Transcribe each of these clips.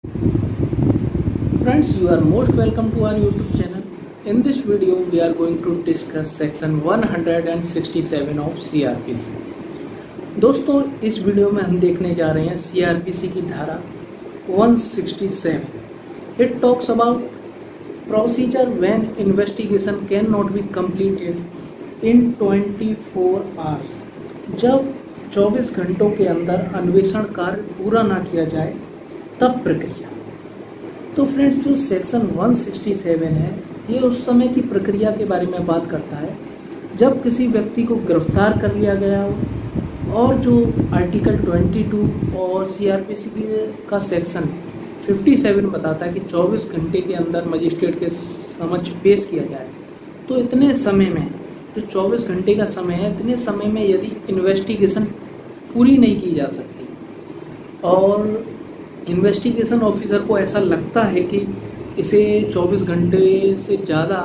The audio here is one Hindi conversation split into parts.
Friends, you are most welcome to our YouTube channel. In this video, we are going to discuss section 167 of CRPC. दोस्तों, इस वीडियो में हम देखने जा रहे हैं CRPC की धारा 167. It talks about procedure when investigation cannot be completed in 24 hours. जब 24 घंटों के अंदर अन्वेषण कार्य पूरा ना किया जाए तब प्रक्रिया। तो फ्रेंड्स, जो सेक्शन 167 है ये उस समय की प्रक्रिया के बारे में बात करता है जब किसी व्यक्ति को गिरफ्तार कर लिया गया हो और जो आर्टिकल 22 और सीआरपीसी का सेक्शन 57 बताता है कि 24 घंटे के अंदर मजिस्ट्रेट के समक्ष पेश किया जाए। तो इतने समय में, जो 24 घंटे का समय है, इतने समय में यदि इन्वेस्टिगेशन पूरी नहीं की जा सकती और इन्वेस्टिगेशन ऑफिसर को ऐसा लगता है कि इसे 24 घंटे से ज़्यादा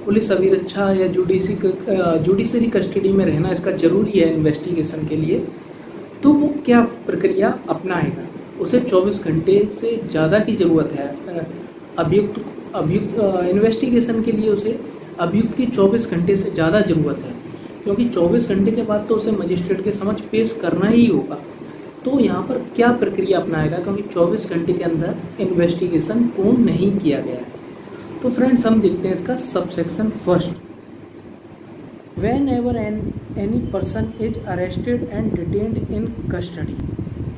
पुलिस अभिरक्षा या जुडिशरी कस्टडी में रहना इसका ज़रूरी है इन्वेस्टिगेशन के लिए, तो वो क्या प्रक्रिया अपनाएगा। उसे 24 घंटे से ज़्यादा की ज़रूरत है अभियुक्त इन्वेस्टिगेशन के लिए। उसे अभियुक्त की 24 घंटे से ज़्यादा ज़रूरत है, क्योंकि 24 घंटे के बाद तो उसे मजिस्ट्रेट के समक्ष पेश करना ही होगा। तो यहाँ पर क्या प्रक्रिया अपनाएगा, क्योंकि 24 घंटे के अंदर इन्वेस्टिगेशन पूर्ण नहीं किया गया है। तो फ्रेंड्स, हम देखते हैं इसका subsection first. When ever any person is arrested and detained in custody.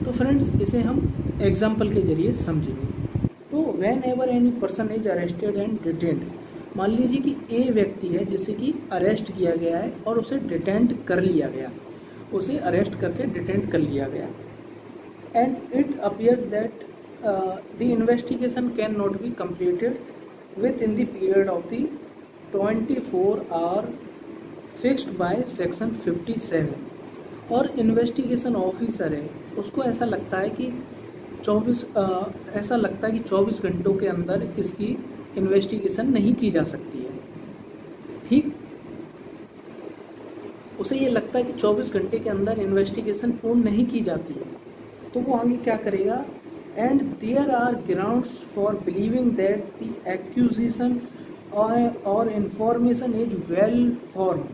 तो फ्रेंड्स, इसे हम एग्जाम्पल के जरिए समझेंगे। तो when ever any person is arrested and detained, मान लीजिए कि ए व्यक्ति है जिसे कि अरेस्ट किया गया है और उसे डिटेंड कर लिया गया, उसे अरेस्ट करके डिटेंड कर लिया गया। And it appears that the investigation cannot be completed within the period of the 24 hour fixed by section 57। और इन्वेस्टिगेशन ऑफिसर है, उसको ऐसा लगता है कि 24 घंटों के अंदर इसकी इन्वेस्टिगेशन नहीं की जा सकती है। ठीक, उसे ये लगता है कि 24 घंटे के अंदर इन्वेस्टिगेशन पूर्ण नहीं की जाती है, तो वो आगे क्या करेगा। And there are grounds for believing that the acquisition or information is well formed.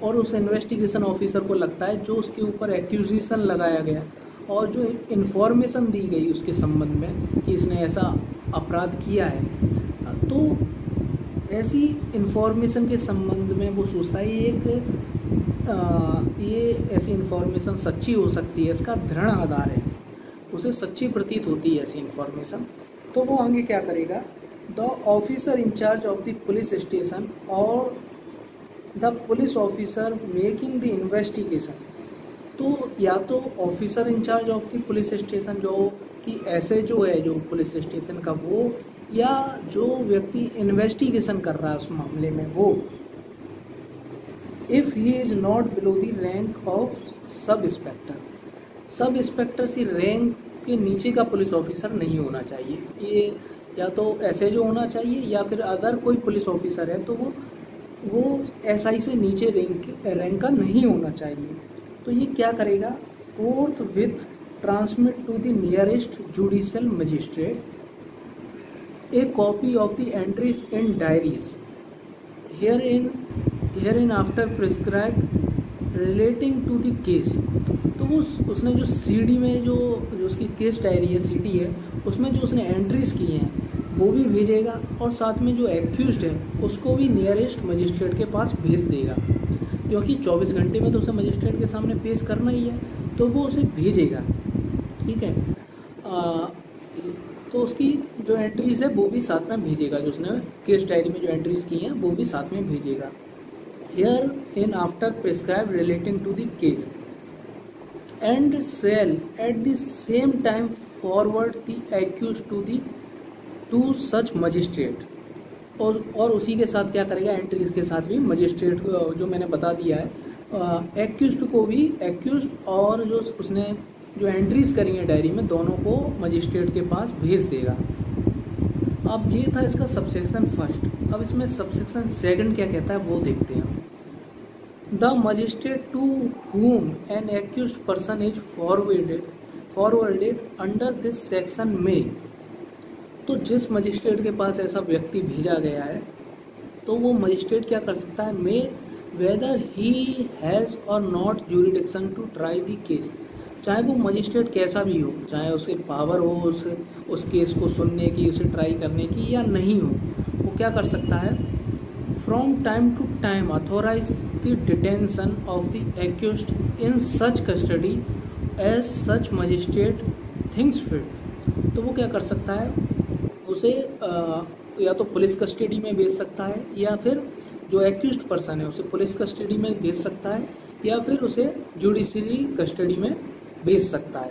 और उस इन्वेस्टिगेशन ऑफिसर को लगता है जो उसके ऊपर एक्यूजिशन लगाया गया और जो इंफॉर्मेशन दी गई उसके संबंध में कि इसने ऐसा अपराध किया है, तो ऐसी इंफॉर्मेशन के संबंध में वो सोचता है ये ऐसी इंफॉर्मेशन सच्ची हो सकती है, इसका दृढ़ आधार है, उसे सच्ची प्रतीत होती है ऐसी इंफॉर्मेशन। तो वो आगे क्या करेगा। The officer in charge of the police station और the police officer making the investigation. तो या तो officer in charge of the police station जो कि ऐसे जो है जो पुलिस स्टेशन का वो, या जो व्यक्ति इन्वेस्टिगेशन कर रहा है उस मामले में वो, if he is not below the rank of sub inspector. Sub inspector सी रैंक के नीचे का पुलिस ऑफिसर नहीं होना चाहिए। ये या तो ऐसे जो होना चाहिए, या फिर अगर कोई पुलिस ऑफिसर है तो वो एसआई से नीचे रैंक का नहीं होना चाहिए। तो ये क्या करेगा। Forthwith transmit to the nearest judicial magistrate a copy of the entries in diaries herein after prescribed relating to the case। तो वो उसने जो सीडी में जो उसकी केस डायरी है, सीडी है, उसमें जो उसने एंट्रीज की हैं वो भी भेजेगा और साथ में जो एक्यूज्ड है उसको भी नियरेस्ट मजिस्ट्रेट के पास भेज देगा, क्योंकि 24 घंटे में तो उसे मजिस्ट्रेट के सामने पेश करना ही है, तो वो उसे भेजेगा। ठीक है, तो उसकी जो एंट्रीज है वो भी साथ में भेजेगा, जो उसने केस डायरी में जो एंट्रीज की हैं वो भी साथ में भेजेगा। Hereinafter prescribe relating to the case and shall at the same time forward the accuse to such magistrate. और उसी के साथ क्या करेगा, एंट्रीज के साथ भी मजिस्ट्रेट जो मैंने बता दिया है एक्यूज को भी, एक्यूज और जो उसने जो एंट्रीज करी हैं डायरी में, दोनों को मजिस्ट्रेट के पास भेज देगा। अब ये था इसका सबसेक्शन फर्स्ट। अब इसमें सबसेक्शन सेकंड क्या कहता है वो देखते हैं। The magistrate to whom an accused person is forwarded under this section में। तो जिस मजिस्ट्रेट के पास ऐसा व्यक्ति भेजा गया है तो वो मजिस्ट्रेट क्या कर सकता है, may whether he has or not jurisdiction to try the case, चाहे वो मजिस्ट्रेट कैसा भी हो, चाहे उसके पावर हो उस केस को सुनने की, उसे ट्राई करने की या नहीं हो, वो क्या कर सकता है, from time to time authorise the detention of the accused in such custody as such magistrate thinks fit. तो वो क्या कर सकता है, उसे या तो पुलिस कस्टडी में भेज सकता है, या फिर जो एक्यूज्ड पर्सन है उसे पुलिस कस्टडी में भेज सकता है, या फिर उसे जुडिशरी कस्टडी में भेज सकता है,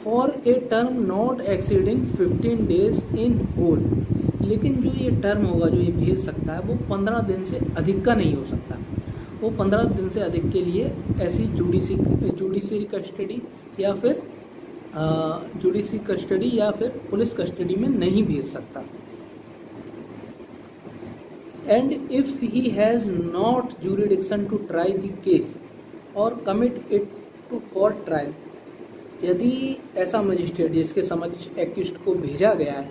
for a term not exceeding 15 days in whole. लेकिन जो ये टर्म होगा जो ये भेज सकता है वो 15 दिन से अधिक का नहीं हो सकता। वो 15 दिन से अधिक के लिए ऐसी जुडिशरी कस्टडी या फिर जुडिशरी कस्टडी या फिर पुलिस कस्टडी में नहीं भेज सकता। And if he has not jurisdiction to try the case और commit it to for trial, यदि ऐसा मजिस्ट्रेट जिसके समक्ष एक्यूज्ड को भेजा गया है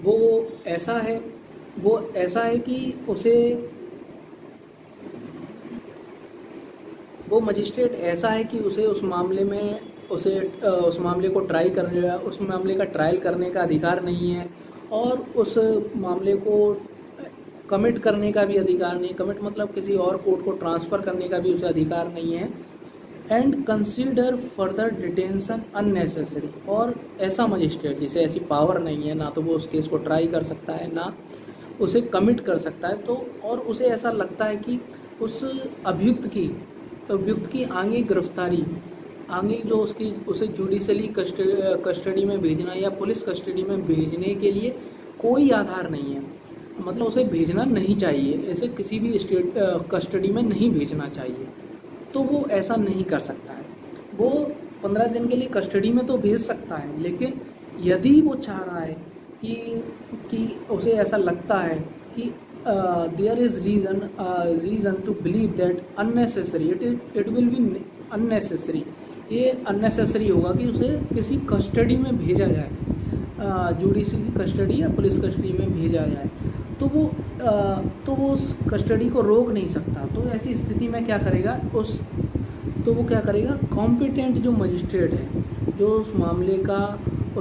वो ऐसा है कि वो मजिस्ट्रेट ऐसा है कि उसे उस मामले को ट्राई करने, उस मामले का ट्रायल करने का अधिकार नहीं है और उस मामले को कमिट करने का भी अधिकार नहीं, कमिट मतलब किसी और कोर्ट को ट्रांसफ़र करने का भी उसे अधिकार नहीं है। And consider further detention unnecessary, और ऐसा मजिस्ट्रेट जिसे ऐसी पावर नहीं है, ना तो वो उस केस को ट्राई कर सकता है ना उसे कमिट कर सकता है, तो और उसे ऐसा लगता है कि उस अभियुक्त की आगे गिरफ्तारी, आगे जो उसे जुडिशली कस्टडी में भेजना या पुलिस कस्टडी में भेजने के लिए कोई आधार नहीं है, मतलब उसे भेजना नहीं चाहिए, ऐसे किसी भी स्टेट कस्टडी में नहीं भेजना चाहिए, तो वो ऐसा नहीं कर सकता है। वो 15 दिन के लिए कस्टडी में तो भेज सकता है, लेकिन यदि वो चाह रहा है कि उसे ऐसा लगता है कि there is reason to believe that unnecessary it will be unnecessary, ये अननेसेसरी होगा कि उसे किसी कस्टडी में भेजा जाए, जुडिशरी कस्टडी या पुलिस कस्टडी में भेजा जाए, तो वो उस कस्टडी को रोक नहीं सकता। तो ऐसी स्थिति में क्या करेगा, वो क्या करेगा, कॉम्पिटेंट जो मजिस्ट्रेट है जो उस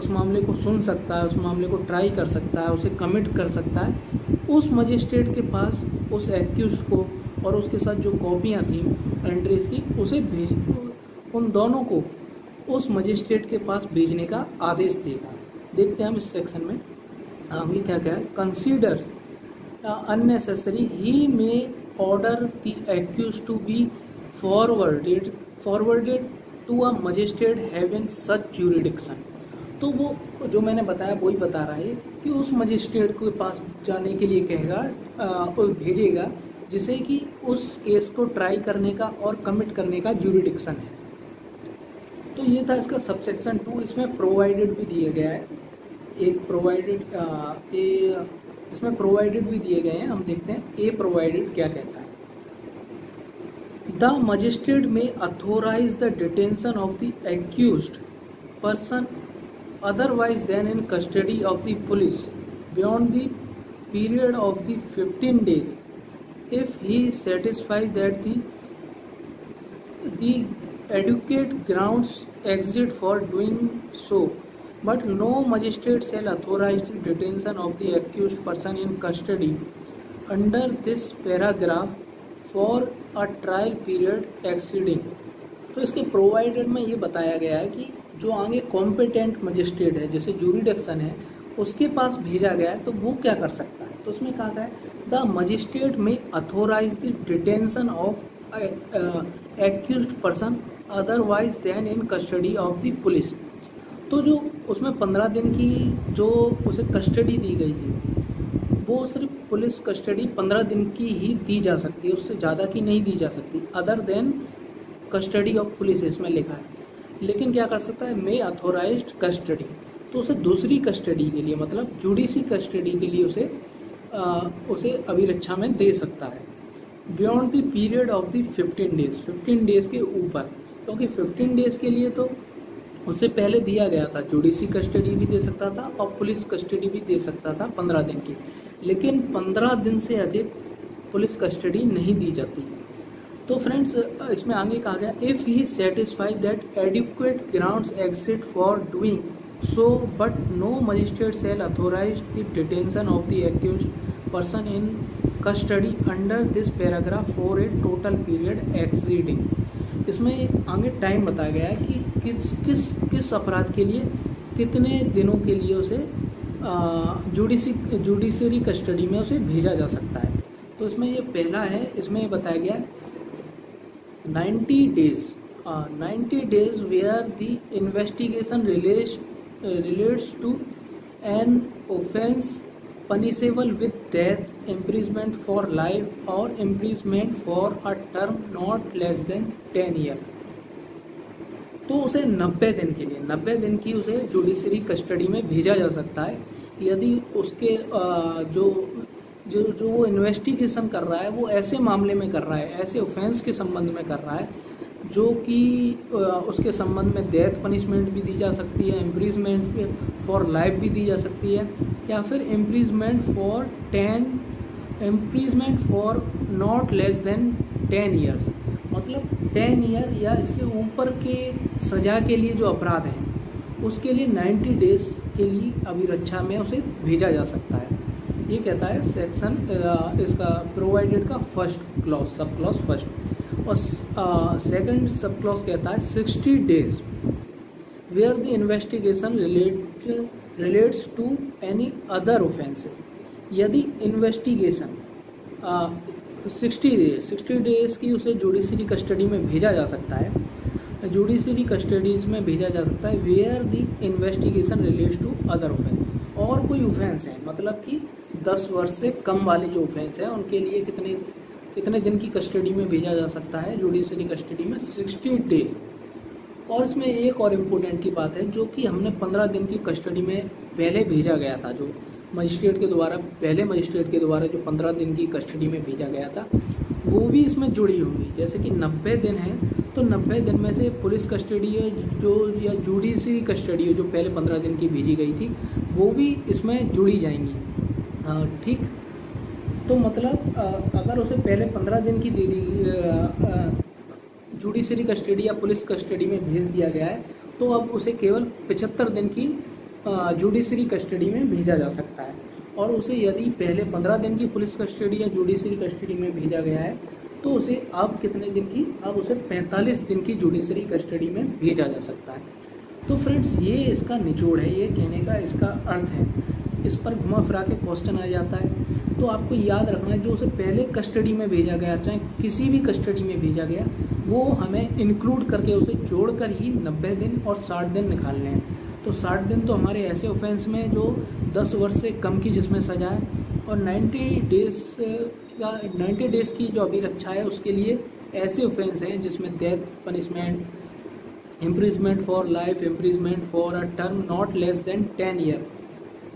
मामले को सुन सकता है, उस मामले को ट्राई कर सकता है, उसे कमिट कर सकता है, उस मजिस्ट्रेट के पास उस एक्यूज को और उसके साथ जो कॉपियाँ थी एंट्रीज की उसे उन दोनों को उस मजिस्ट्रेट के पास भेजने का आदेश देगा। देखते हैं हम इस सेक्शन में आगे क्या क्या है। Consider unnecessary, he may order the accused to be forwarded to a magistrate having such jurisdiction। तो वो जो मैंने बताया वही बता रहा है कि उस मजिस्ट्रेट के पास जाने के लिए कहेगा और भेजेगा जिसे कि उस केस को ट्राई करने का और कमिट करने का जुरिडिक्शन है। तो ये था इसका सबसेक्शन 2। इसमें प्रोवाइडेड भी दिए गया है, इसमें प्रोवाइडेड भी दिए गए हैं। हम देखते हैं ए प्रोवाइडेड क्या कहता है। The magistrate may authorise the detention of the accused person otherwise than in custody of the police beyond the period of the 15 days if he satisfies that the adequate grounds exist for doing so, but no magistrate shall authorize the detention of the accused person in custody under this paragraph for a trial period exceeding। तो इसके प्रोवाइडेड में ये बताया गया है कि जो आगे कॉम्पिटेंट मजिस्ट्रेट है जिसे जुरिडिक्शन है उसके पास भेजा गया है तो वो क्या कर सकता है। तो उसमें कहा गया है the magistrate may authorise the detention of accused person otherwise than in custody of the police. तो जो उसमें 15 दिन की जो उसे कस्टडी दी गई थी वो सिर्फ पुलिस कस्टडी 15 दिन की ही दी जा सकती है, उससे ज़्यादा की नहीं दी जा सकती, other than custody of police इसमें लिखा है। लेकिन क्या कर सकता है, मे अथोराइज्ड कस्टडी, तो उसे दूसरी कस्टडी के लिए मतलब जुडिशरी कस्टडी के लिए उसे अभिरक्षा में दे सकता है beyond the period of the 15 days, 15 days के ऊपर, क्योंकि 15 डेज़ के लिए तो उससे पहले दिया गया था, जुडिशरी कस्टडी भी दे सकता था और पुलिस कस्टडी भी दे सकता था 15 दिन की, लेकिन 15 दिन से अधिक पुलिस कस्टडी नहीं दी जाती। तो फ्रेंड्स इसमें आगे कहा गया, if he satisfy that adequate grounds exist for doing so but no magistrate shall authorise the detention of the accused person in custody under this paragraph for a total period exceeding. इसमें आगे टाइम बताया गया है कि किस अपराध के लिए कितने दिनों के लिए उसे जुडिशरी कस्टडी में उसे भेजा जा सकता है। तो इसमें ये पहला है, इसमें ये बताया गया है 90 days where the investigation relates to an offense punishable with death, imprisonment for life or imprisonment for a term not less than 10 year। तो उसे 90 दिन के लिए 90 दिन की उसे जुडिशरी कस्टडी में भेजा जा सकता है यदि उसके जो वो इन्वेस्टिगेशन कर रहा है वो ऐसे मामले में कर रहा है, ऐसे ऑफेंस के संबंध में कर रहा है जो कि उसके संबंध में डेथ पनिशमेंट भी दी जा सकती है, इम्प्रिजमेंट फॉर लाइफ भी दी जा सकती है, या फिर imprisonment for not less than 10 years, मतलब 10 ईयर या इससे ऊपर के सजा के लिए जो अपराध है उसके लिए 90 डेज के लिए अभिरक्षा में उसे भेजा जा सकता है। ये कहता है सेक्शन इसका प्रोवाइडेड का first clause, sub clause first, और सेकंड सब क्लॉज कहता है 60 days where the investigation relates to any other offences. यदि इन्वेस्टिगेशन 60 डेज की उसे जुडिशरी कस्टडी में भेजा जा सकता है, जुडिशरी कस्टडीज में भेजा जा सकता है where the investigation relates to other offence, और कोई ऑफेंस है, मतलब कि 10 वर्ष से कम वाले जो ऑफेंस है उनके लिए कितने दिन की कस्टडी में भेजा जा सकता है, जुडिशरी कस्टडी में 60 डेज। और इसमें एक और इम्पोर्टेंट की बात है, जो कि हमने 15 दिन की कस्टडी में पहले भेजा गया था, जो पहले मजिस्ट्रेट के द्वारा जो 15 दिन की कस्टडी में भेजा गया था वो भी इसमें जुड़ी होंगी। जैसे कि 90 दिन है तो 90 दिन में से पुलिस कस्टडी है जो या जुडिशरी कस्टडी है जो पहले 15 दिन की भेजी गई थी वो भी इसमें जुड़ी जाएंगी, ठीक। तो मतलब अगर उसे पहले 15 दिन की दे दी जुडिशरी कस्टडी या पुलिस कस्टडी में भेज दिया गया है तो अब उसे केवल 75 दिन की जुडिशरी कस्टडी में भेजा जा सकता है, और उसे यदि पहले 15 दिन की पुलिस कस्टडी या जुडिशरी कस्टडी में भेजा गया है तो उसे अब कितने दिन की, अब उसे 45 दिन की जुडिशरी कस्टडी में भेजा जा सकता है। तो फ्रेंड्स ये इसका निचोड़ है, ये कहने का इसका अर्थ है। इस पर घुमा फिरा के क्वेश्चन आ जाता है, तो आपको याद रखना है जो उसे पहले कस्टडी में भेजा गया, चाहे किसी भी कस्टडी में भेजा गया, वो हमें इंक्लूड करके उसे जोड़कर ही 90 दिन और 60 दिन निकालने हैं। तो 60 दिन तो हमारे ऐसे ऑफेंस में जो 10 वर्ष से कम की जिसमें सजा है, और 90 डेज की जो अभिरक्षा है उसके लिए ऐसे ऑफेंस हैं जिसमें death punishment, imprisonment for life, imprisonment for a term not less than 10 year,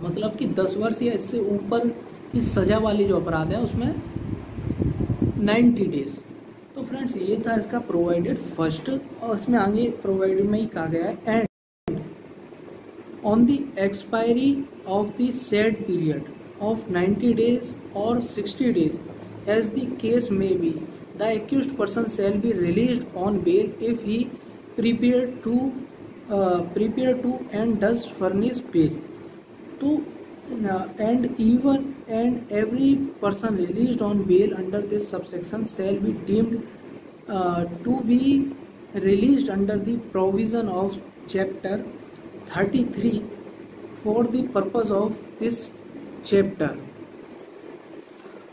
मतलब कि 10 वर्ष या इससे ऊपर की सजा वाले जो अपराध है उसमें 90 डेज। तो फ्रेंड्स ये था इसका प्रोवाइडेड फर्स्ट, और इसमें आगे प्रोवाइडेड में ही कहा गया है and on the expiry of the said period of 90 days or 60 days as the case may be the accused person shall be released on bail if he prepare to and does furnish bail. तो and every person released on bail under this subsection shall be deemed to be released under the provision of chapter 33 for the purpose of this chapter।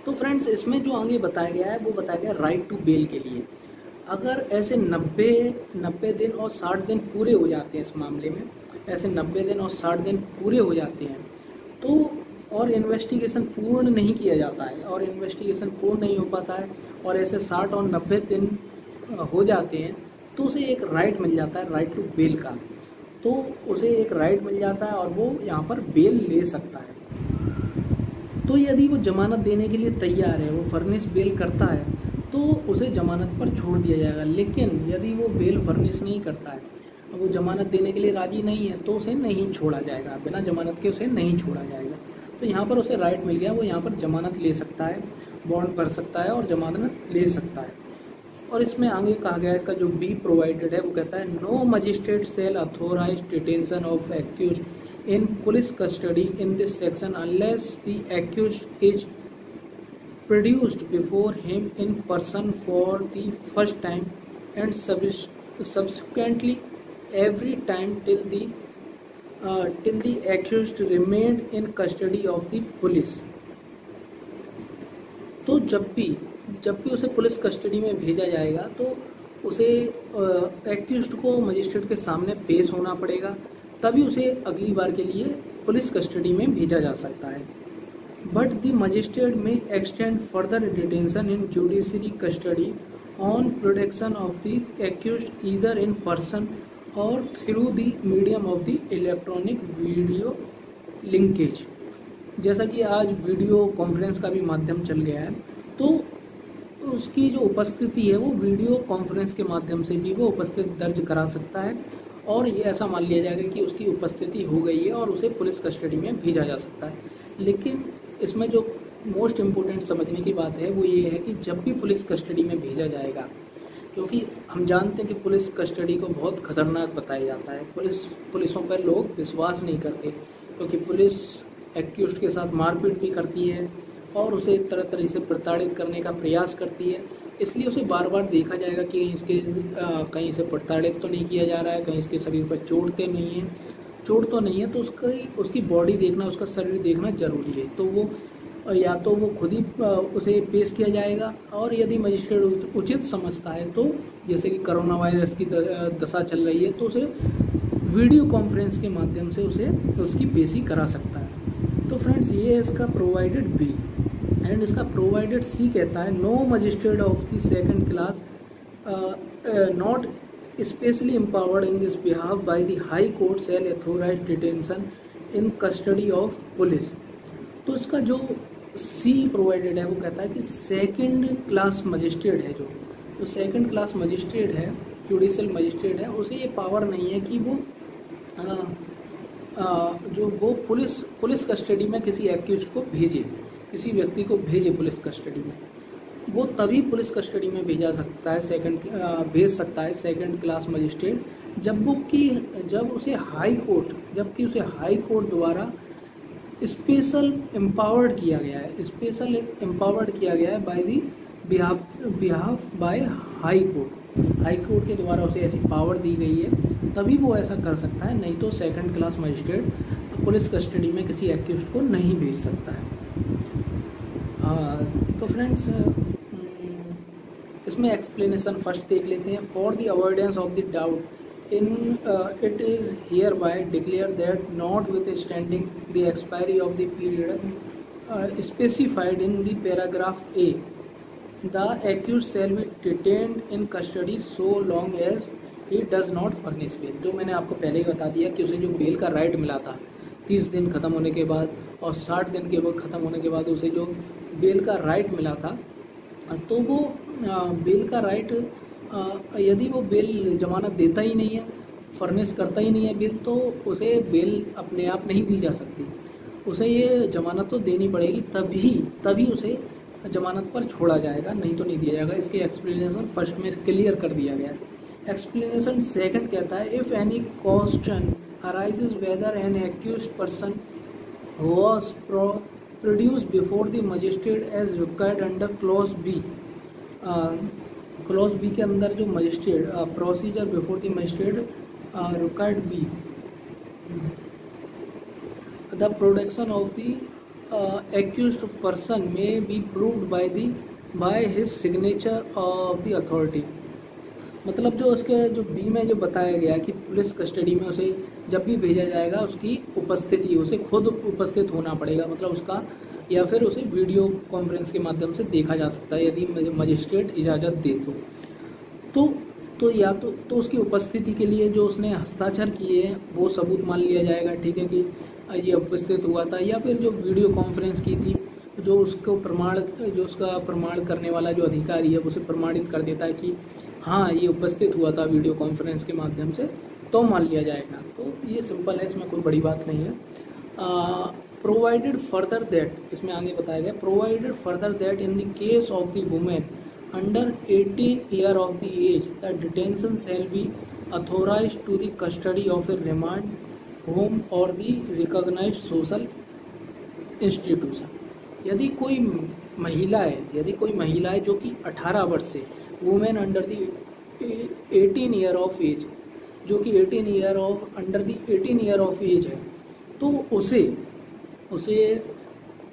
तो फ्रेंड्स इसमें जो आगे बताया गया है वो बताया गया राइट टू बेल के लिए। अगर ऐसे 90 दिन और 60 दिन पूरे हो जाते हैं, इस मामले में ऐसे 90 दिन और 60 दिन पूरे हो जाते हैं तो और इन्वेस्टिगेशन पूर्ण नहीं किया जाता है, और इन्वेस्टिगेशन पूर्ण नहीं हो पाता है और ऐसे 60 और 90 दिन हो जाते हैं तो उसे एक राइट मिल जाता है, राइट टू बेल का। तो उसे एक राइट मिल जाता है और वो यहाँ पर बेल ले सकता है। तो यदि वो जमानत देने के लिए तैयार है, वो फर्निश बेल करता है तो उसे जमानत पर छोड़ दिया जाएगा। लेकिन यदि वो बेल फर्निश नहीं करता है, वो जमानत देने के लिए राजी नहीं है तो उसे नहीं छोड़ा जाएगा, बिना जमानत के उसे नहीं छोड़ा जाएगा। तो यहाँ पर उसे राइट मिल गया, वो यहाँ पर जमानत ले सकता है, बॉन्ड भर सकता है और जमानत ले सकता है। और इसमें आगे कहा गया है, इसका जो बी प्रोवाइडेड है वो कहता है no magistrate shall authorise detention of accused in police custody in this section unless the accused is produced before him in person for the first time and subsequently every time till the accused remained in custody of the police। तो जब भी उसे पुलिस कस्टडी में भेजा जाएगा तो उसे एक्यूज्ड को मजिस्ट्रेट के सामने पेश होना पड़ेगा, तभी उसे अगली बार के लिए पुलिस कस्टडी में भेजा जा सकता है। But the magistrate may extend further detention in judiciary custody on production of the accused either in person or through the medium of the electronic video linkage। जैसा कि आज वीडियो कॉन्फ्रेंस का भी माध्यम चल गया है, तो उसकी जो उपस्थिति है वो वीडियो कॉन्फ्रेंस के माध्यम से भी वो उपस्थिति दर्ज करा सकता है और ये ऐसा मान लिया जाएगा कि उसकी उपस्थिति हो गई है और उसे पुलिस कस्टडी में भेजा जा सकता है। लेकिन इसमें जो मोस्ट इम्पोर्टेंट समझने की बात है वो ये है कि जब भी पुलिस कस्टडी में भेजा जाएगा, क्योंकि हम जानते हैं कि पुलिस कस्टडी को बहुत खतरनाक बताया जाता है, पुलिसों पर लोग विश्वास नहीं करते, क्योंकि पुलिस एक्यूज्ड के साथ मारपीट भी करती है और उसे तरह तरह से प्रताड़ित करने का प्रयास करती है। इसलिए उसे बार बार देखा जाएगा कि कहीं से प्रताड़ित तो नहीं किया जा रहा है, कहीं इसके शरीर पर चोट तो नहीं है, तो उसकी बॉडी देखना, उसका शरीर देखना जरूरी है। तो वो या तो वो खुद ही उसे पेश किया जाएगा, और यदि मजिस्ट्रेट उचित समझता है तो जैसे कि कोरोना वायरस की दशा चल रही है तो उसे वीडियो कॉन्फ्रेंस के माध्यम से उसकी पेशी करा सकता है। तो फ्रेंड्स ये है इसका प्रोवाइडेड बी। एंड इसका प्रोवाइडेड सी कहता है no magistrate of the second class not especially empowered in this behalf by the high court shall authorize detention in custody of police। तो इसका जो सी प्रोवाइडेड है वो कहता है कि सेकंड क्लास मजिस्ट्रेट है, जो सेकंड क्लास मजिस्ट्रेट है, जुडिशियल मजिस्ट्रेट है, उसे ये पावर नहीं है कि वो पुलिस कस्टडी में किसी एक्यूज्ड को भेजे, किसी व्यक्ति को भेजे पुलिस कस्टडी में। वो तभी पुलिस कस्टडी में भेज सकता है सेकंड क्लास मजिस्ट्रेट जब उसे हाई कोर्ट द्वारा स्पेशल एम्पावर्ड किया गया है by the behalf by high court के द्वारा उसे ऐसी पावर दी गई है, तभी वो ऐसा कर सकता है, नहीं तो second class magistrate police custody में किसी एक्यूज्ड को नहीं भेज सकता है। तो फ्रेंड्स इसमें एक्सप्लेनेशन फर्स्ट देख लेते हैं। For the avoidance of the doubt in it is hereby declare that notwithstanding the expiry of the period specified in the paragraph A the accused shall be detained in custody so long as he does not furnish bail. जो मैंने आपको पहले ही बता दिया कि उसे जो बेल का राइट मिला था 30 दिन खत्म होने के बाद और 60 दिन के बाद खत्म होने के बाद उसे जो बेल का राइट मिला था, तो वो बेल का राइट यदि वो बेल जमानत देता ही नहीं है, फर्निश करता ही नहीं है बेल, तो उसे बेल अपने आप नहीं दी जा सकती, उसे ये जमानत तो देनी पड़ेगी, तभी उसे जमानत पर छोड़ा जाएगा, नहीं तो नहीं दिया जाएगा। इसके एक्सप्लेनेशन फर्स्ट में क्लियर कर दिया गया है। एक्सप्लेनेशन सेकंड कहता है if any question arises whether an accused person was produced before the magistrate as required under clause B। Clause B के अंदर जो magistrate procedure before the magistrate required be the production of the accused person में be proved by his signature of the authority. मतलब जो उसके जो बी में जो बताया गया कि पुलिस कस्टडी में उसे जब भी भेजा जाएगा उसकी उपस्थिति, उसे खुद उपस्थित होना पड़ेगा, मतलब उसका, या फिर उसे वीडियो कॉन्फ्रेंस के माध्यम से देखा जा सकता है यदि मजिस्ट्रेट इजाज़त दे तो या तो उसकी उपस्थिति के लिए जो उसने हस्ताक्षर किए हैं वो सबूत मान लिया जाएगा, ठीक है, कि ये उपस्थित हुआ था, या फिर जो वीडियो कॉन्फ्रेंस की थी जो उसका प्रमाण करने वाला जो अधिकारी है उसे प्रमाणित कर देता है कि हाँ ये उपस्थित हुआ था वीडियो कॉन्फ्रेंस के माध्यम से, तो मान लिया जाएगा। तो ये सिंपल है, इसमें कोई बड़ी बात नहीं है। प्रोवाइडेड फर्दर दैट, इसमें आगे बताया गया, provided further that in the case of the women under 18 year of the age the detention shall be authorised to the custody of a remand home or the recognised social institution. यदि कोई महिला है जो कि 18 वर्ष से, women under the 18 year of age, जो कि 18 year of under the 18 year of age है, तो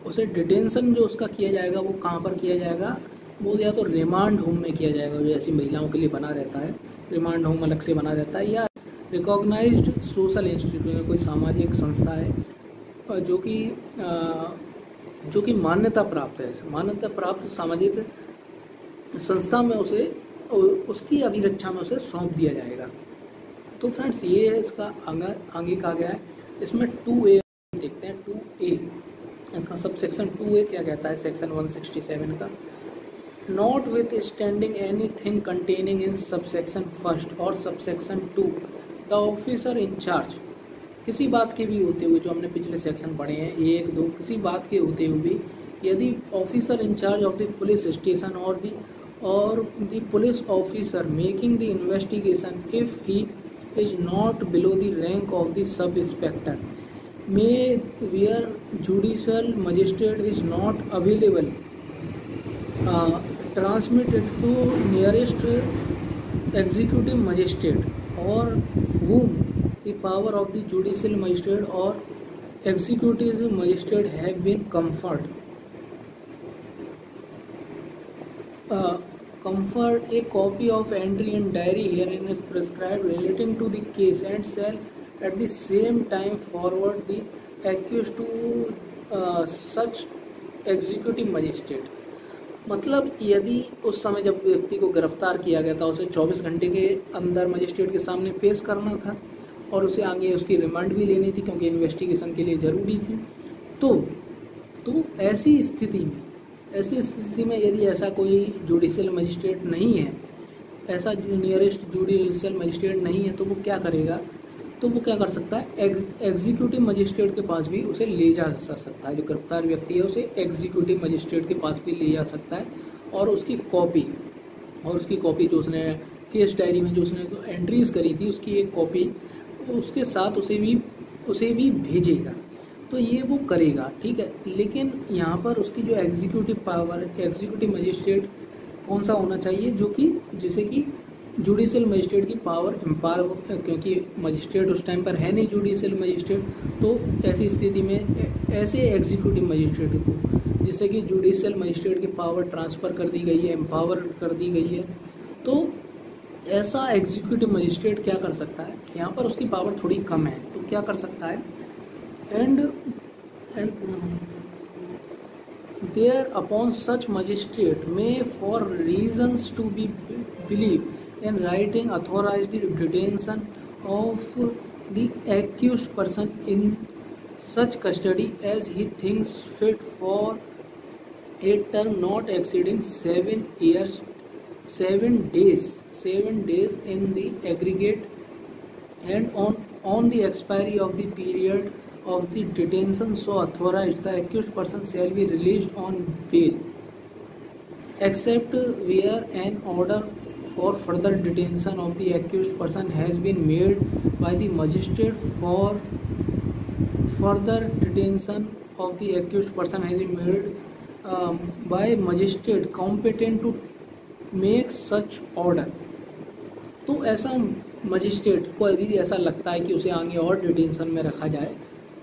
उसे डिटेंशन जो उसका किया जाएगा वो कहाँ पर किया जाएगा, वो या तो रिमांड होम में किया जाएगा, जो ऐसी महिलाओं के लिए बना रहता है, रिमांड होम अलग से बना रहता है, या रिकॉग्नाइज्ड सोशल इंस्टीट्यूट, कोई सामाजिक संस्था है जो कि मान्यता प्राप्त सामाजिक संस्था में उसे उसकी अभिरक्षा में उसे सौंप दिया जाएगा। तो फ्रेंड्स ये है इसका आगे कहा गया है। इसमें 2A देखते हैं। 2A इसका सब सेक्शन 2A क्या कहता है सेक्शन 167 का, not with standing anything containing in subsection 1 और सबसेक्शन 2 द ऑफिसर इंचार्ज, किसी बात के भी होते हुए, जो हमने पिछले सेक्शन पढ़े हैं 1, 2, किसी बात के होते हुए भी यदि officer in charge of the police station और the police officer making the investigation if he is not below the rank of the sub-inspector may where judicial magistrate is not available transmitted to nearest executive magistrate or whom the power of the judicial magistrate or executive magistrate have been conferred comfort a copy of entry and diary herein prescribed relating to the case and shall at the same time forward the accused to such executive magistrate। मतलब यदि उस समय जब व्यक्ति को गिरफ्तार किया गया था उसे 24 घंटे के अंदर मजिस्ट्रेट के सामने पेश करना था और उसे आगे उसकी रिमांड भी लेनी थी क्योंकि इन्वेस्टिगेशन के लिए ज़रूरी थी। तो ऐसी स्थिति में यदि ऐसा कोई जुडिशियल मजिस्ट्रेट नहीं है, ऐसा नियरेस्ट जुडिशियल मजिस्ट्रेट नहीं है, तो वो क्या करेगा, तो वो क्या कर सकता है, एग्जीक्यूटिव मजिस्ट्रेट के पास भी उसे ले जा सकता है। जो गिरफ्तार व्यक्ति है उसे एग्जीक्यूटिव मजिस्ट्रेट के पास भी ले जा सकता है और उसकी कॉपी जो उसने केस डायरी में जो उसने एंट्रीज करी थी उसकी एक कॉपी उसके साथ उसे भी भेजेगा। तो ये वो करेगा, ठीक है। लेकिन यहाँ पर उसकी जो एग्जीक्यूटिव मजिस्ट्रेट कौन सा होना चाहिए, जो कि जैसे कि जुडिशियल मजिस्ट्रेट की पावर एम्पावर, क्योंकि मजिस्ट्रेट उस टाइम पर है नहीं जुडिशियल मजिस्ट्रेट, तो ऐसी स्थिति में ऐसे एग्जीक्यूटिव मजिस्ट्रेट को जिससे कि जुडिशियल मजिस्ट्रेट की पावर ट्रांसफ़र कर दी गई है, एम्पावर कर दी गई है, तो ऐसा एग्जीक्यूटिव मजिस्ट्रेट क्या कर सकता है, यहाँ पर उसकी पावर थोड़ी कम है, तो क्या कर सकता है, and there upon such magistrate may for reasons to be believed in writing authorize the detention of the accused person in such custody as he thinks fit for a term not exceeding 7 days in the aggregate, and on the expiry of the period of the detention so authorized the accused person shall be released on bail except where an order for further detention of the accused person has been made by the magistrate for further detention of the accused person has been made by magistrate competent to make such order। तो ऐसा मजिस्ट्रेट को यदि ऐसा लगता है कि उसे आगे और डिटेंशन में रखा जाए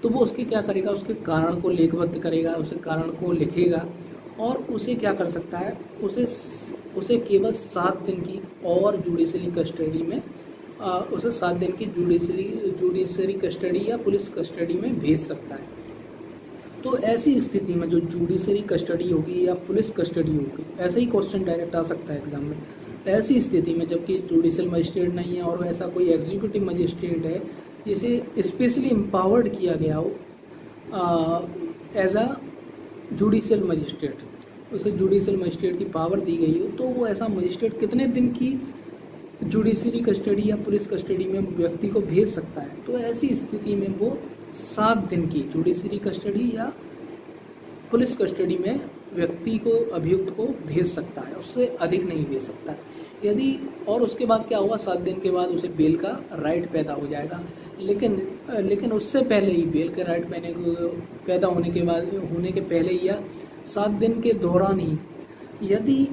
तो वो उसके क्या करेगा, उसके कारण को लेखबद्ध करेगा, उसके कारण को लिखेगा और उसे क्या कर सकता है, उसे केवल 7 दिन की और जुडिशरी कस्टडी में उसे 7 दिन की जुडिशरी कस्टडी या पुलिस कस्टडी में भेज सकता है। तो ऐसी स्थिति में जो जुडिशरी कस्टडी होगी या पुलिस कस्टडी होगी, ऐसा ही क्वेश्चन डायरेक्ट आ सकता है एग्जाम में। ऐसी स्थिति में जबकि जुडिशियल मजिस्ट्रेट नहीं है और ऐसा कोई एग्जीक्यूटिव मजिस्ट्रेट है जिसे स्पेशली एम्पावर्ड किया गया हो एज अ जुडिशियल मजिस्ट्रेट, उसे जुडिशियल मजिस्ट्रेट की पावर दी गई हो, तो वो ऐसा मजिस्ट्रेट कितने दिन की जुडिशरी कस्टडी या पुलिस कस्टडी में व्यक्ति को भेज सकता है, तो ऐसी स्थिति में वो 7 दिन की जुडिशरी कस्टडी या पुलिस कस्टडी में व्यक्ति को, अभियुक्त को भेज सकता है, उससे अधिक नहीं भेज सकता। यदि और उसके बाद क्या हुआ, 7 दिन के बाद उसे बेल का राइट पैदा हो जाएगा। लेकिन उससे पहले ही, बेल के राइट पैदा होने के पहले ही या 7 दिन के दौरान ही, यदि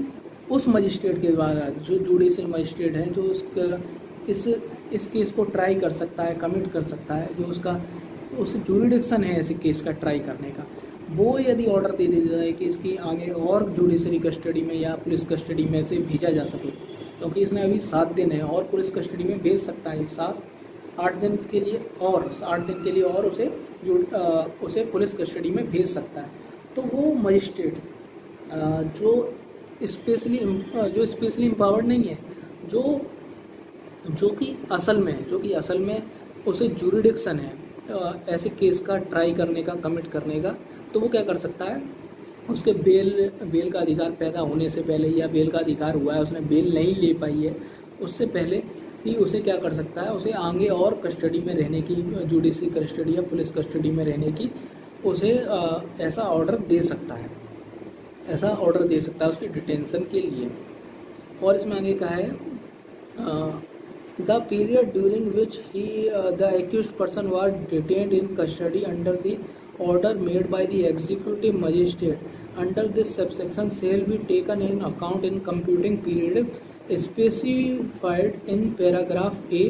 उस मजिस्ट्रेट के द्वारा, जो जुडिशियल मजिस्ट्रेट है, जो उसका इस केस को ट्राई कर सकता है, कमिट कर सकता है, जो उस जुरिडिक्शन है ऐसे केस का ट्राई करने का, वो यदि ऑर्डर दे देता है कि इसकी आगे और जुडिशरी कस्टडी में या पुलिस कस्टडी में से भेजा जा सके, क्योंकि इसने अभी 7 दिन है और पुलिस कस्टडी में भेज सकता है 8 दिन के लिए और उसे पुलिस कस्टडी में भेज सकता है। तो वो मजिस्ट्रेट जो स्पेशली एम्पावर्ड नहीं है, जो कि असल में उसे जुरिडिक्शन है ऐसे केस का ट्राई करने का, कमिट करने का, तो वो क्या कर सकता है, उसके बेल का अधिकार पैदा होने से पहले या बेल का अधिकार हुआ है, उसने बेल नहीं ले पाई है, उससे पहले ही उसे क्या कर सकता है, उसे आगे और कस्टडी में रहने की, जुडिशरी कस्टडी या पुलिस कस्टडी में रहने की उसे ऐसा ऑर्डर दे सकता है, उसकी डिटेंशन के लिए। और इसमें आगे कहा है, the period during which the accused person was detained in custody under the order made by the executive magistrate under this subsection shall be taken in account in computing period specified in paragraph A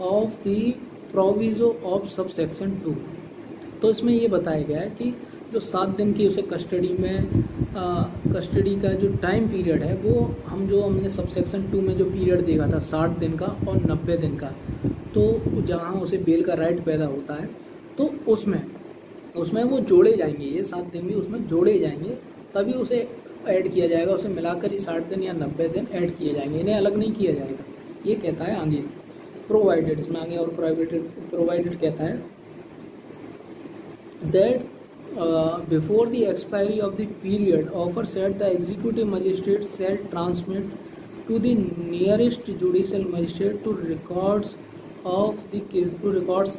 of the proviso of subsection 2। तो इसमें ये बताया गया है कि जो 7 दिन की उसे कस्टडी का जो टाइम पीरियड है, वो हमने सबसेक्शन 2 में जो पीरियड देखा था 60 दिन का और 90 दिन का, तो जहाँ उसे बेल का राइट पैदा होता है, तो उसमें वो जोड़े जाएंगे, ये 7 दिन भी उसमें जोड़े जाएंगे, तभी उसे ऐड किया जाएगा, उसे मिलाकर ही 60 दिन या 90 दिन ऐड किए जाएंगे, इन्हें अलग नहीं किया जाएगा। ये कहता है आगे प्रोवाइडेड, इसमें आगे और प्रोवाइडेड कहता है that before the expiry of the period aforesaid the executive magistrate shall transmit to the nearest judicial magistrate to records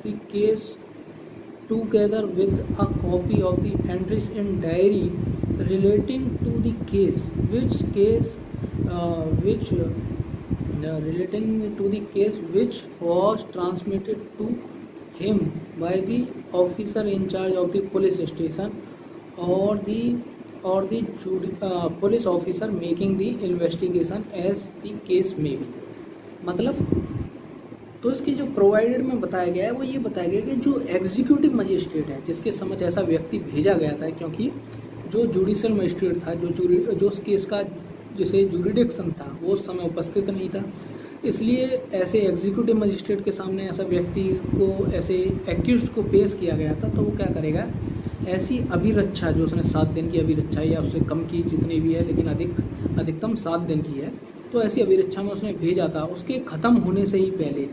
the case together with a copy of the entries in diary relating to the case which was transmitted to him by the officer in charge of the police station or the police officer making the investigation as the case may be। मतलब तो इसकी जो प्रोवाइडेड में बताया गया है, वो ये बताया गया कि जो एग्जीक्यूटिव मजिस्ट्रेट है, जिसके समझ ऐसा व्यक्ति भेजा गया था, क्योंकि जो जुडिशियल मजिस्ट्रेट था, जो उस केस का जिसे जुरिडिक्शन था, वो उस समय उपस्थित नहीं था, इसलिए ऐसे एग्जीक्यूटिव मजिस्ट्रेट के सामने ऐसा व्यक्ति को, ऐसे एक्यूज्ड को पेश किया गया था। तो वो क्या करेगा, ऐसी अभिरक्षा जो उसने 7 दिन की अभिरक्षा या उससे कम की जितनी भी है, लेकिन अधिकतम 7 दिन की है, तो ऐसी अभिरक्षा में उसने भेजा था, उसके ख़त्म होने से ही पहले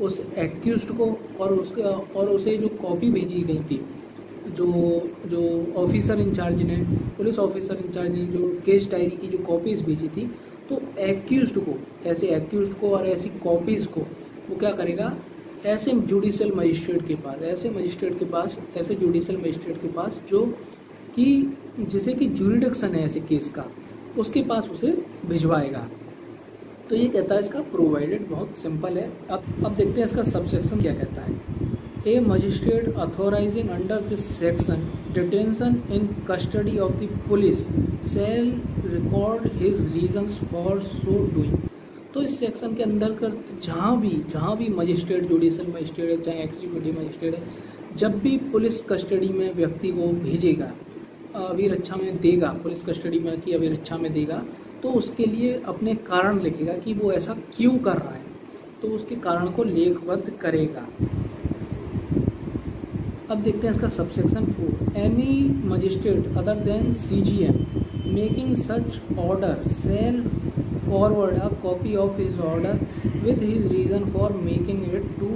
उस एक्यूज्ड को और उसे जो कॉपी भेजी गई थी, जो ऑफिसर इंचार्ज ने, पुलिस ऑफिसर इंचार्ज ने जो केस डायरी की जो कॉपीज़ भेजी थी, तो एक्यूज्ड को और ऐसी कॉपीज़ को वो क्या करेगा, ऐसे जुडिशियल मजिस्ट्रेट के पास, ऐसे जुडिशियल मजिस्ट्रेट के पास जो कि जिसे कि जुरिडिक्शन है ऐसे केस का, उसके पास उसे भिजवाएगा। तो ये कहता है इसका प्रोवाइडेड बहुत सिंपल है। अब देखते हैं इसका सबसेक्शन क्या कहता है। A magistrate authorising under this section detention in custody of the police shall record his reasons for so doing. तो इस सेक्शन के अंदर कर जहाँ भी मजिस्ट्रेट, जुडिशियल मजिस्ट्रेट है, चाहे एग्जीक्यूटिव मजिस्ट्रेट है, जब भी पुलिस कस्टडी में व्यक्ति को भेजेगा, अभिरक्षा में देगा, पुलिस कस्टडी में की अभिरक्षा में देगा, तो उसके लिए अपने कारण लिखेगा कि वो ऐसा क्यों कर रहा है, तो उसके कारण को लेखबद्ध करेगा। अब देखते हैं इसका subsection 4। Any magistrate other than CGM making such order shall forward a copy of his order with his reason for making it to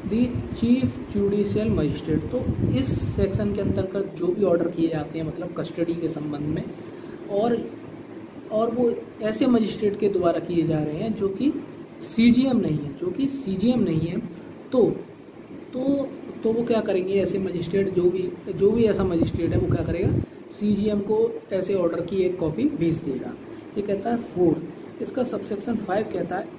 the chief judicial magistrate. तो इस सेक्शन के अंतर्गत जो भी ऑर्डर किए जाते हैं, मतलब कस्टडी के संबंध में, और वो ऐसे मजिस्ट्रेट के द्वारा किए जा रहे हैं जो कि सीजीएम नहीं है, जो कि सीजीएम नहीं है, तो वो क्या करेंगे, ऐसे मजिस्ट्रेट जो भी ऐसा मजिस्ट्रेट है वो क्या करेगा, सीजीएम को ऐसे ऑर्डर की एक कॉपी भेज देगा। ये कहता है 4, इसका सबसेक्शन 5 कहता है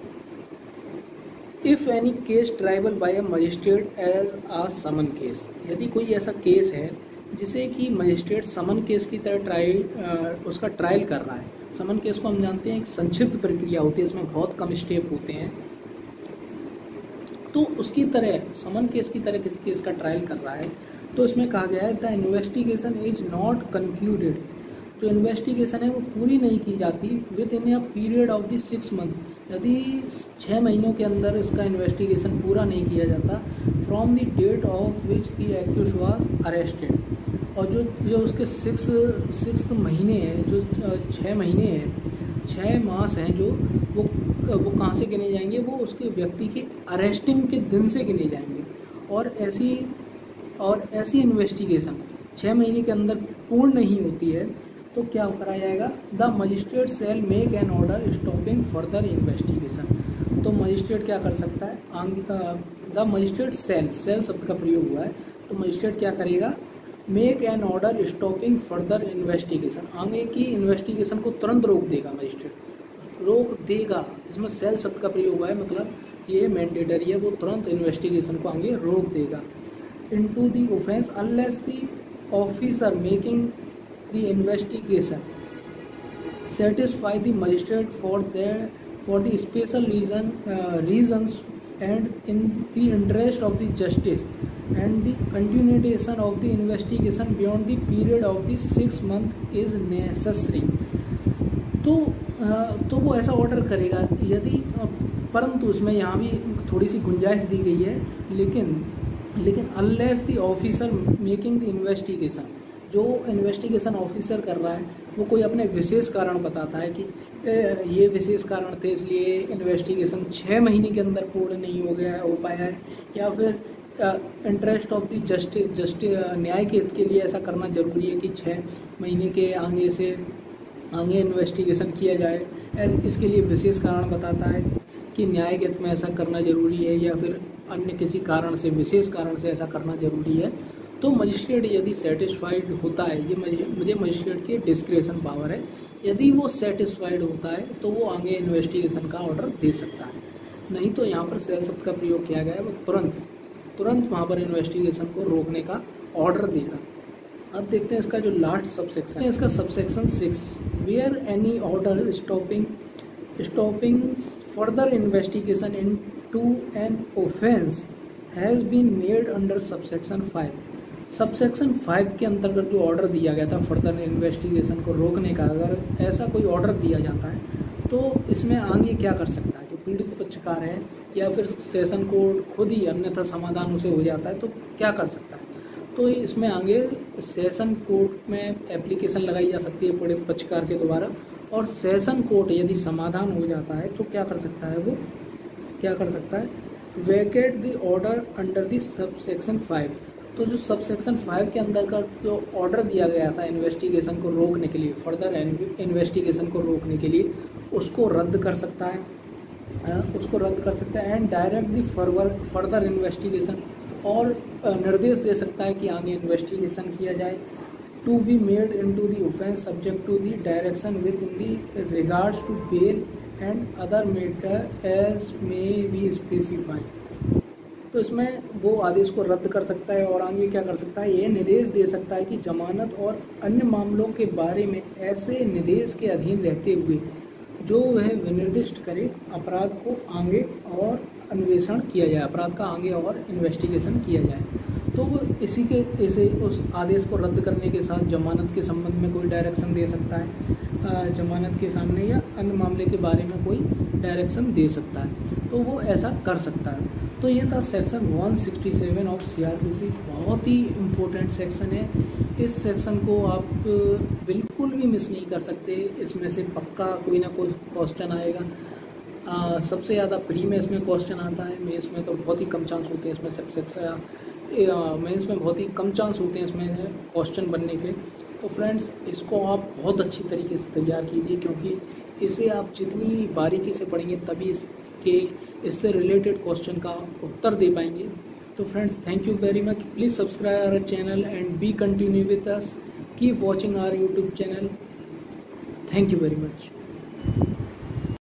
if any case triable by a magistrate as a summons case, यदि कोई ऐसा केस है जिसे कि मजिस्ट्रेट समन केस की तरह उसका ट्रायल कर रहा है। समन केस को हम जानते हैं एक संक्षिप्त प्रक्रिया होती है, इसमें बहुत कम स्टेप होते हैं, तो उसकी तरह समन केस की तरह किसी केस का ट्रायल कर रहा है, तो इसमें कहा गया है the investigation is not concluded, जो इन्वेस्टिगेशन है वो पूरी नहीं की जाती with in a period of the 6 month, यदि 6 महीनों के अंदर इसका इन्वेस्टिगेशन पूरा नहीं किया जाता from the date of which the accuse was arrested, और जो उसके 6 महीने हैं, जो 6 महीने हैं, 6 मास हैं, जो वो कहाँ से गिने जाएंगे, वो उसके व्यक्ति के अरेस्टिंग के दिन से गिने जाएंगे। और ऐसी इन्वेस्टिगेशन 6 महीने के अंदर पूर्ण नहीं होती है तो क्या करा जाएगा, the magistrate shell make an order stopping further investigation, तो मजिस्ट्रेट क्या कर सकता है, द मजिस्ट्रेट शैल शब्द का प्रयोग हुआ है, तो मजिस्ट्रेट क्या करेगा, make an order stopping further investigation, आगे की इन्वेस्टिगेशन को तुरंत रोक देगा, मजिस्ट्रेट रोक देगा, इसमें सेल शब्द का प्रयोग हुआ है, मतलब ये मैंडेटरी है, वो तुरंत इन्वेस्टिगेशन को आगे रोक देगा। Into the offence unless the officer making the investigation satisfy the magistrate for the special reasons and in the interest of the justice and the continuation of the investigation beyond the period of the 6 month is necessary, तो वो ऐसा ऑर्डर करेगा यदि, परंतु इसमें यहाँ भी थोड़ी सी गुंजाइश दी गई है, लेकिन unless the officer making the investigation, जो इन्वेस्टिगेशन ऑफिसर कर रहा है वो कोई अपने विशेष कारण बताता है कि ये विशेष कारण थे इसलिए इन्वेस्टिगेशन 6 महीने के अंदर पूर्ण नहीं हो पाया है, या फिर इंटरेस्ट ऑफ द जस्टिस न्याय के हित के लिए ऐसा करना जरूरी है कि 6 महीने के आगे इन्वेस्टिगेशन किया जाए, इसके लिए विशेष कारण बताता है कि न्याय के हित में ऐसा करना जरूरी है, या फिर अन्य किसी कारण से, विशेष कारण से ऐसा करना जरूरी है, तो मजिस्ट्रेट यदि सेटिस्फाइड होता है, ये मुझे मजिस्ट्रेट की डिस्क्रिशन पावर है, यदि वो सेटिस्फाइड होता है तो वो आगे इन्वेस्टिगेशन का ऑर्डर दे सकता है, नहीं तो यहाँ पर सेल शब्द का प्रयोग किया गया है, वो तुरंत वहाँ पर इन्वेस्टिगेशन को रोकने का ऑर्डर देगा। अब देखते हैं इसका जो लास्ट सबसेक्शन है, इसका subsection 6, where any order stopping further investigation into an offence has been made under subsection 5, subsection 5 के अंतर्गत जो ऑर्डर दिया गया था फर्दर इन्वेस्टिगेशन को रोकने का, अगर ऐसा कोई ऑर्डर दिया जाता है तो इसमें आगे क्या कर सकता है, जो पीड़ित पक्षकार है या फिर सेशन कोर्ट खुद ही अन्यथा समाधान उसे हो जाता है तो क्या कर सकता है, तो इसमें आगे सेशन कोर्ट में एप्लीकेशन लगाई जा सकती है पीड़ित पक्षकार के द्वारा, और सेशन कोर्ट यदि समाधान हो जाता है तो क्या कर सकता है, वो क्या कर सकता है, vacate the order under the subsection 5, तो जो सबसेक्शन 5 के अंदर का जो ऑर्डर दिया गया था इन्वेस्टिगेशन को रोकने के लिए, फर्दर इन्वेस्टिगेशन को रोकने के लिए, उसको रद्द कर सकता है, and direct the further investigation, और निर्देश दे सकता है कि आगे इन्वेस्टिगेशन किया जाए, to be made into the offence subject to the direction within the regards to bail and other matter as may be specified, तो इसमें वो आदेश को रद्द कर सकता है और आगे क्या कर सकता है, ये निर्देश दे सकता है कि जमानत और अन्य मामलों के बारे में ऐसे निर्देश के अधीन रहते हुए जो वह विनिर्दिष्ट करे अपराध को आगे और अन्वेषण किया जाए, अपराध का आगे और इन्वेस्टिगेशन किया जाए, तो वो इसे उस आदेश को रद्द करने के साथ जमानत के संबंध में कोई डायरेक्शन दे सकता है, जमानत के सामने या अन्य मामले के बारे में कोई डायरेक्शन दे सकता है, तो वो ऐसा कर सकता है। तो ये था सेक्शन 167 ऑफ CRPC, बहुत ही इम्पोर्टेंट सेक्शन है, इस सेक्शन को आप बिल्कुल भी मिस नहीं कर सकते, इसमें से पक्का कोई ना कोई क्वेश्चन आएगा, सबसे ज़्यादा प्री में इसमें क्वेश्चन आता है, मेंस में तो बहुत ही कम चांस होते हैं इसमें सबसेक्शन, मेंस में बहुत ही कम चांस होते हैं इसमें क्वेश्चन बनने के। तो फ्रेंड्स इसको आप बहुत अच्छी तरीके से तैयार कीजिए, क्योंकि इसे आप जितनी बारीकी से पढ़ेंगे तभी इसके के इससे रिलेटेड क्वेश्चन का उत्तर दे पाएंगे। तो friends, thank you very much. Please subscribe our channel and be continue with us. Keep watching our YouTube channel. Thank you very much.